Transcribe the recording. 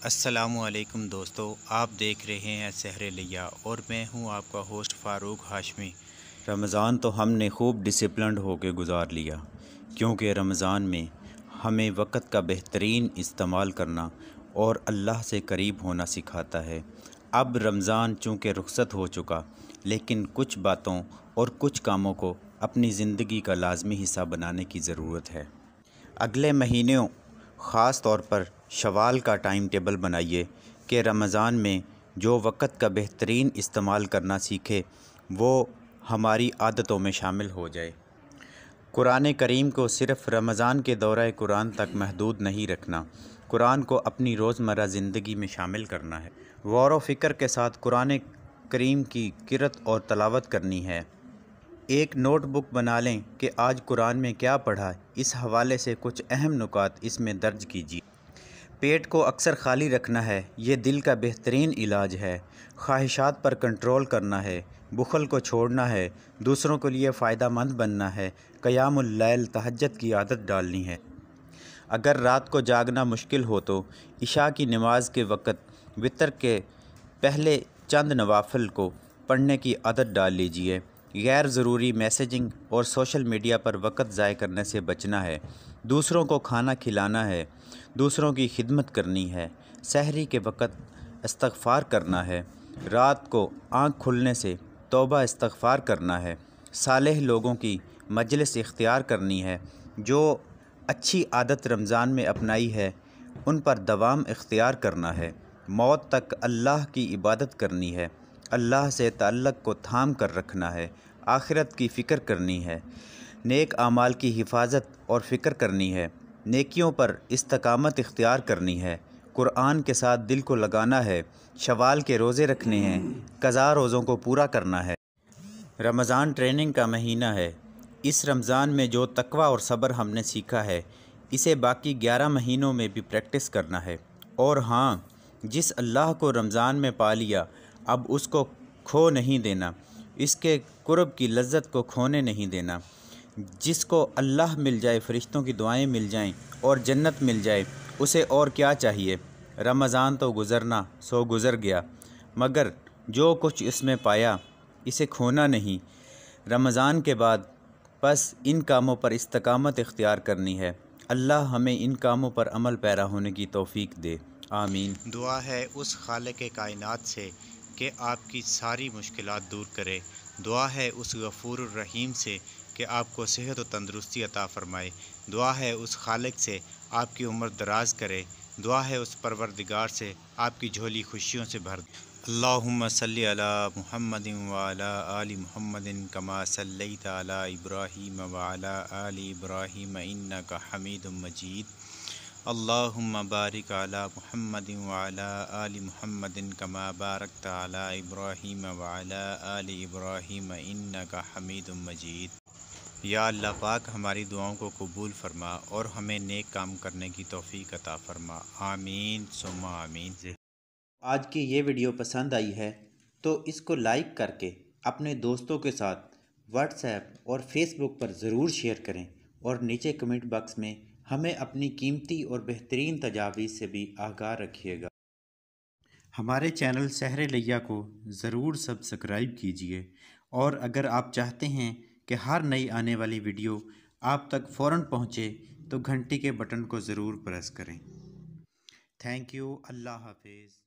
السلام علیکم دوستو، آپ دیکھ رہے ہیں سحر لیا اور میں ہوں آپ کا ہوسٹ فاروق ہاشمی۔ رمضان تو ہم نے خوب ڈسپلنڈ ہو کے گزار لیا، کیونکہ رمضان میں ہمیں وقت کا بہترین استعمال کرنا اور اللہ سے قریب ہونا سکھاتا ہے۔ اب رمضان چونکہ رخصت ہو چکا، لیکن کچھ باتوں اور کچھ کاموں کو اپنی زندگی کا لازمی حصہ بنانے کی ضرورت ہے۔ اگلے مہینوں خاص طور پر شوال کا ٹائم ٹیبل بنائیے کہ رمضان میں جو وقت کا بہترین استعمال کرنا سیکھے وہ ہماری عادتوں میں شامل ہو جائے۔ قرآن کریم کو صرف رمضان کے دورہ قرآن تک محدود نہیں رکھنا، قرآن کو اپنی روزمرہ زندگی میں شامل کرنا ہے۔ غور و فکر کے ساتھ قرآن کریم کی قرأت اور تلاوت کرنی ہے۔ ایک نوٹ بک بنا لیں کہ آج قرآن میں کیا پڑھا، اس حوالے سے کچھ اہم نکات اس میں درج کیجیے۔ پیٹ کو اکثر خالی رکھنا ہے، یہ دل کا بہترین علاج ہے۔ خواہشات پر کنٹرول کرنا ہے، بخل کو چھوڑنا ہے، دوسروں کے لیے فائدہ مند بننا ہے، قیام اللیل تہجد کی عادت ڈالنی ہے۔ اگر رات کو جاگنا مشکل ہو تو عشاء کی نماز کے وقت وتر کے پہلے چند نوافل کو پڑھنے کی عادت ڈال لیجیے۔ غیر ضروری میسیجنگ اور سوشل میڈیا پر وقت ضائع کرنے سے بچنا ہے۔ دوسروں کو کھانا کھلانا ہے، دوسروں کی خدمت کرنی ہے، سحری کے وقت استغفار کرنا ہے، رات کو آنکھ کھلنے سے توبہ استغفار کرنا ہے، صالح لوگوں کی مجلس اختیار کرنی ہے، جو اچھی عادت رمضان میں اپنائی ہے ان پر دوام اختیار کرنا ہے، موت تک اللہ کی عبادت کرنی ہے، اللہ سے تعلق کو تھام کر رکھنا ہے، آخرت کی فکر کرنی ہے، نیک اعمال کی حفاظت اور فکر کرنی ہے، نیکیوں پر استقامت اختیار کرنی ہے، قرآن کے ساتھ دل کو لگانا ہے، شوال کے روزے رکھنے ہیں، قضا روزوں کو پورا کرنا ہے۔ رمضان ٹریننگ کا مہینہ ہے۔ اس رمضان میں جو تقوی اور صبر ہم نے سیکھا ہے اسے باقی 11 مہینوں میں بھی پریکٹس کرنا ہے۔ اور ہاں، جس اللہ کو رمضان میں پا لیا اب اس کو کھو نہیں دینا، اس کے قرب کی لذت کو کھونے نہیں دینا۔ جس کو اللہ مل جائے، فرشتوں کی دعائیں مل جائیں اور جنت مل جائے، اسے اور کیا چاہیے۔ رمضان تو گزرنا سو گزر گیا، مگر جو کچھ اس میں پایا اسے کھونا نہیں۔ رمضان کے بعد بس ان کاموں پر استقامت اختیار کرنی ہے۔ اللہ ہمیں ان کاموں پر عمل پیرا ہونے کی توفیق دے، آمین۔ دعا ہے اس خالق کائنات سے کہ آپ کی ساری مشکلات دور کرے۔ دعا ہے اس غفور الرحیم سے کہ آپ کو صحت و تندرستی عطا فرمائے۔ دعا ہے اس خالق سے آپ کی عمر دراز کرے۔ دعا ہے اس پروردگار سے آپ کی جھولی خوشیوں سے بھر دے۔ اللہم صلی علی محمد وعلی آل محمد کما صلیت علی ابراہیم وعلی آل ابراہیم انک حمید مجید۔ اللہم بارک علی محمد وعلی آل محمد کما بارکت علی ابراہیم وعلی آل ابراہیم انک حمید مجید۔ یا اللہ پاک ہماری دعاؤں کو قبول فرما اور ہمیں نیک کام کرنے کی توفیق عطا فرما، آمین ثم آمین۔ آج کی یہ ویڈیو پسند آئی ہے تو اس کو لائک کر کے اپنے دوستوں کے ساتھ واٹس ایپ اور فیس بک پر ضرور شیئر کریں، اور نیچے کمنٹ باکس میں ہمیں اپنی قیمتی اور بہترین تجاویز سے بھی آگاہ رکھیے گا۔ ہمارے چینل سحر لیا کو ضرور سبسکرائب کیجیے، اور اگر آپ چاہتے ہیں کہ ہر نئی آنے والی ویڈیو آپ تک فوراً پہنچے تو گھنٹی کے بٹن کو ضرور پریس کریں۔ تھینک یو، اللہ حافظ۔